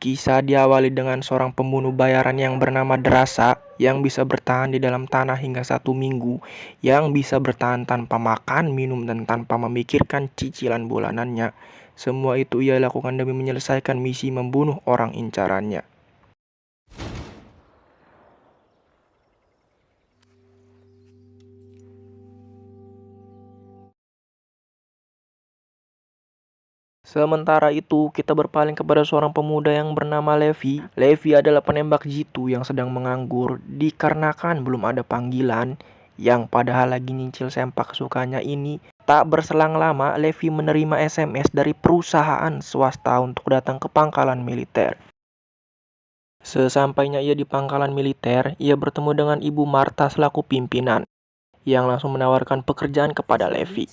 Kisah diawali dengan seorang pembunuh bayaran yang bernama Drasa yang bisa bertahan di dalam tanah hingga 1 minggu, yang bisa bertahan tanpa makan, minum, dan tanpa memikirkan cicilan bulanannya. Semua itu ia lakukan demi menyelesaikan misi membunuh orang incarannya. Sementara itu, kita berpaling kepada seorang pemuda yang bernama Levi. Levi adalah penembak jitu yang sedang menganggur dikarenakan belum ada panggilan, yang padahal lagi nyicil sempak kesukaannya ini. Tak berselang lama, Levi menerima SMS dari perusahaan swasta untuk datang ke pangkalan militer. Sesampainya ia di pangkalan militer, ia bertemu dengan Ibu Marta selaku pimpinan, yang langsung menawarkan pekerjaan kepada Levi.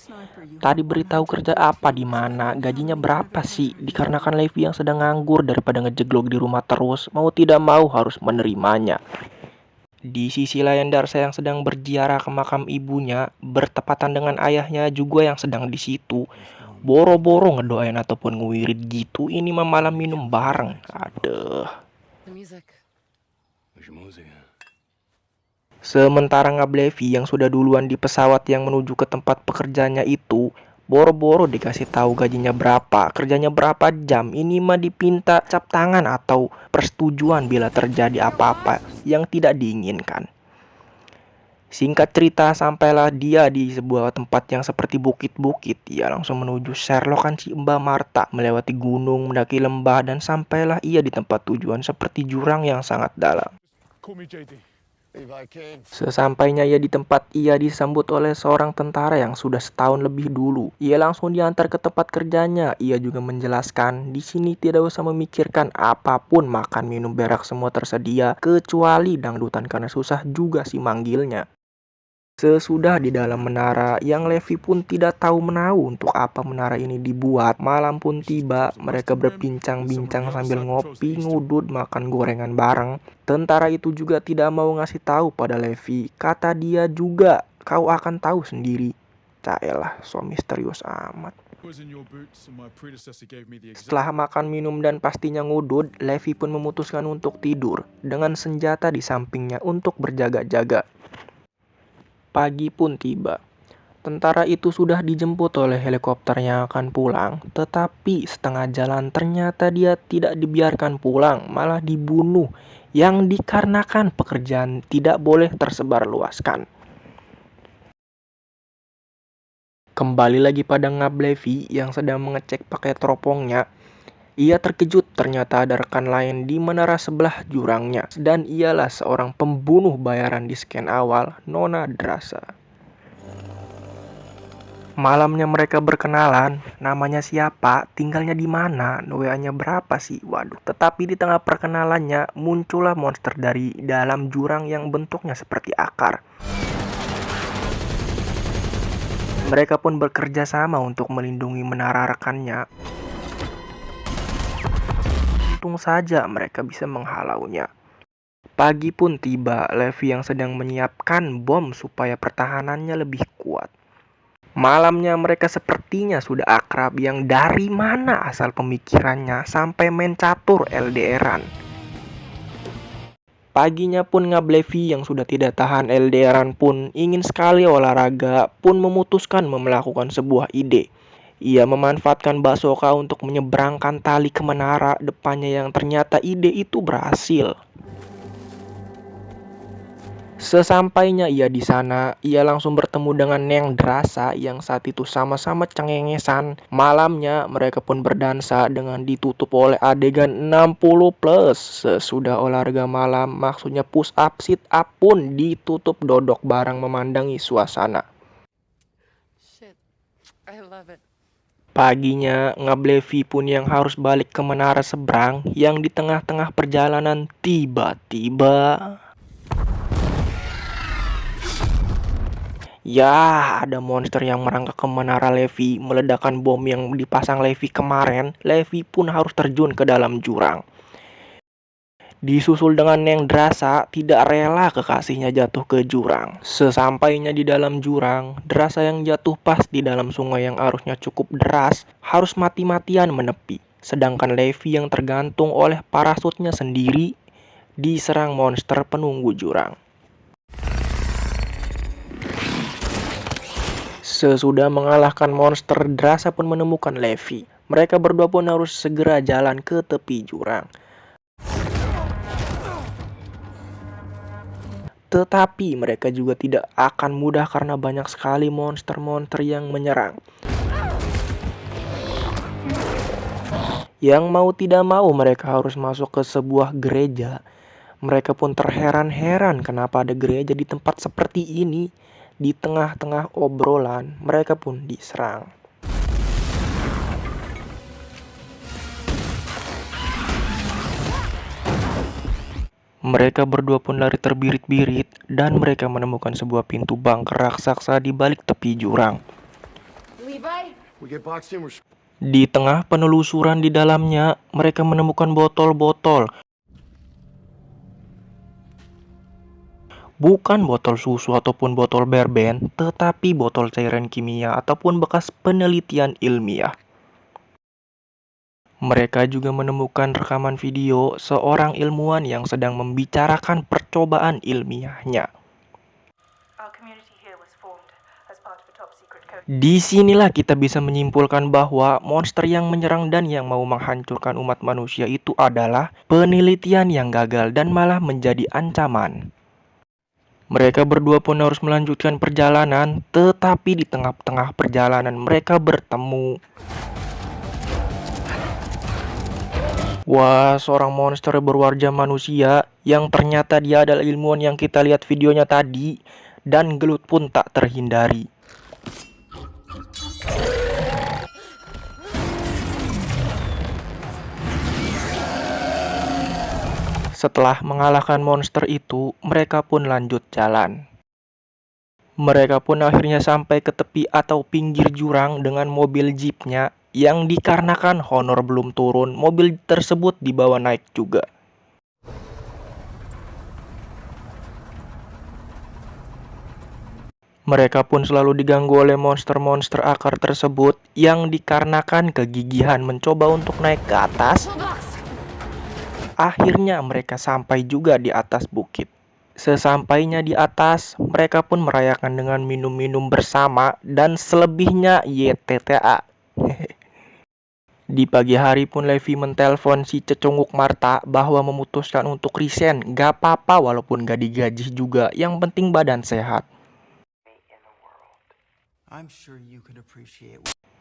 Tadi beritahu kerja apa di mana, gajinya berapa sih? Dikarenakan Levi yang sedang nganggur daripada ngejeglok di rumah terus, mau tidak mau harus menerimanya. Di sisi lain, Darsa yang sedang berziarah ke makam ibunya, bertepatan dengan ayahnya juga yang sedang di situ. Boro-boro ngedoain ataupun ngewirid gitu, ini mah malah minum bareng. Aduh. Sementara Ngablevi yang sudah duluan di pesawat yang menuju ke tempat pekerjaannya itu, boro-boro dikasih tahu gajinya berapa, kerjanya berapa jam, ini mah dipinta cap tangan atau persetujuan bila terjadi apa-apa yang tidak diinginkan. Singkat cerita, sampailah dia di sebuah tempat yang seperti bukit-bukit. Ia langsung menuju Sherlockan si Mbak Marta, melewati gunung, mendaki lembah, dan sampailah ia di tempat tujuan seperti jurang yang sangat dalam. Sesampainya ia di tempat, ia disambut oleh seorang tentara yang sudah setahun lebih dulu. Ia langsung diantar ke tempat kerjanya. Ia juga menjelaskan, di sini tidak usah memikirkan apapun, makan, minum, berak semua tersedia, kecuali dangdutan karena susah juga sih manggilnya. Sesudah di dalam menara, yang Levi pun tidak tahu menahu untuk apa menara ini dibuat. Malam pun tiba, mereka berbincang-bincang sambil ngopi, ngudut, makan gorengan bareng. Tentara itu juga tidak mau ngasih tahu pada Levi. Kata dia juga, kau akan tahu sendiri. Caelah, so misterius amat. Setelah makan, minum, dan pastinya ngudut, Levi pun memutuskan untuk tidur dengan senjata di sampingnya untuk berjaga-jaga. Pagi pun tiba. Tentara itu sudah dijemput oleh helikopter yang akan pulang, tetapi setengah jalan ternyata dia tidak dibiarkan pulang, malah dibunuh, yang dikarenakan pekerjaan tidak boleh tersebar luaskan. Kembali lagi pada Ngablevi yang sedang mengecek pakai teropongnya. Ia terkejut ternyata ada rekan lain di menara sebelah jurangnya, dan ialah seorang pembunuh bayaran di scan awal, Nona Drasa. Malamnya mereka berkenalan, namanya siapa, tinggalnya di mana, WA-nya berapa sih, waduh. Tetapi di tengah perkenalannya muncullah monster dari dalam jurang yang bentuknya seperti akar. Mereka pun bekerja sama untuk melindungi menara rekannya. Untung saja mereka bisa menghalaunya. Pagi pun tiba, Levi yang sedang menyiapkan bom supaya pertahanannya lebih kuat. Malamnya mereka sepertinya sudah akrab, yang dari mana asal pemikirannya sampai main catur LDRan. Paginya pun Ngablevi yang sudah tidak tahan LDRan pun ingin sekali olahraga, pun memutuskan melakukan sebuah ide. Ia memanfaatkan Basoka untuk menyeberangkan tali ke menara depannya, yang ternyata ide itu berhasil. Sesampainya ia di sana, ia langsung bertemu dengan Neng Drasa yang saat itu sama-sama cengengesan. Malamnya mereka pun berdansa dengan ditutup oleh adegan 60+. Sesudah olahraga malam, maksudnya push up, sit up pun ditutup dodok bareng memandangi suasana. Paginya, Ngablevi pun yang harus balik ke menara seberang, yang di tengah-tengah perjalanan tiba-tiba... Ya, ada monster yang merangkak ke menara Levi, meledakkan bom yang dipasang Levi kemarin. Levi pun harus terjun ke dalam jurang. Disusul dengan Neng Drasa tidak rela kekasihnya jatuh ke jurang. Sesampainya di dalam jurang, Drasa yang jatuh pas di dalam sungai yang arusnya cukup deras, harus mati-matian menepi. Sedangkan Levi yang tergantung oleh parasutnya sendiri diserang monster penunggu jurang. Sesudah mengalahkan monster, Drasa pun menemukan Levi. Mereka berdua pun harus segera jalan ke tepi jurang. Tetapi mereka juga tidak akan mudah karena banyak sekali monster-monster yang menyerang. Yang mau tidak mau mereka harus masuk ke sebuah gereja. Mereka pun terheran-heran kenapa ada gereja di tempat seperti ini. Di tengah-tengah obrolan, mereka pun diserang. Mereka berdua pun lari terbirit-birit dan mereka menemukan sebuah pintu bunker raksasa di balik tepi jurang. Di tengah penelusuran di dalamnya, mereka menemukan botol-botol. Bukan botol susu ataupun botol berben, tetapi botol cairan kimia ataupun bekas penelitian ilmiah. Mereka juga menemukan rekaman video seorang ilmuwan yang sedang membicarakan percobaan ilmiahnya. Disinilah kita bisa menyimpulkan bahwa monster yang menyerang dan yang mau menghancurkan umat manusia itu adalah penelitian yang gagal dan malah menjadi ancaman. Mereka berdua pun harus melanjutkan perjalanan, tetapi di tengah-tengah perjalanan mereka bertemu. Wah, seorang monster berwajah manusia yang ternyata dia adalah ilmuwan yang kita lihat videonya tadi, dan gelut pun tak terhindari. Setelah mengalahkan monster itu, mereka pun lanjut jalan. Mereka pun akhirnya sampai ke tepi atau pinggir jurang dengan mobil jeepnya, yang dikarenakan Honor belum turun, mobil tersebut dibawa naik juga. Mereka pun selalu diganggu oleh monster-monster akar tersebut yang dikarenakan kegigihan mencoba untuk naik ke atas. Akhirnya mereka sampai juga di atas bukit. Sesampainya di atas, mereka pun merayakan dengan minum-minum bersama dan selebihnya YTTA. Di pagi hari pun Levi mentelpon si cecunguk Martha bahwa memutuskan untuk resign. Gak apa-apa walaupun gak digaji juga, yang penting badan sehat.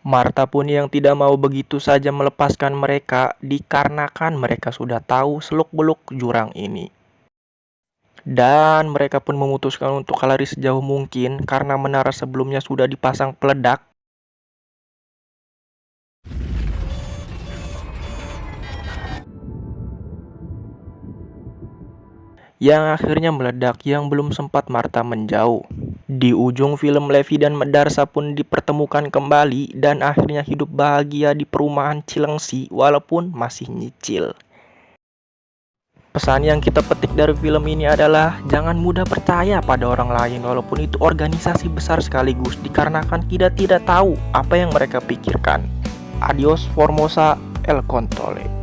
Martha pun yang tidak mau begitu saja melepaskan mereka dikarenakan mereka sudah tahu seluk-beluk jurang ini. Dan mereka pun memutuskan untuk lari sejauh mungkin karena menara sebelumnya sudah dipasang peledak. Yang akhirnya meledak yang belum sempat Martha menjauh. Di ujung film, Levi dan Darsa pun dipertemukan kembali dan akhirnya hidup bahagia di perumahan Cilengsi walaupun masih nyicil. Pesan yang kita petik dari film ini adalah jangan mudah percaya pada orang lain walaupun itu organisasi besar sekaligus dikarenakan kita tidak tahu apa yang mereka pikirkan. Adios Formosa El Contole.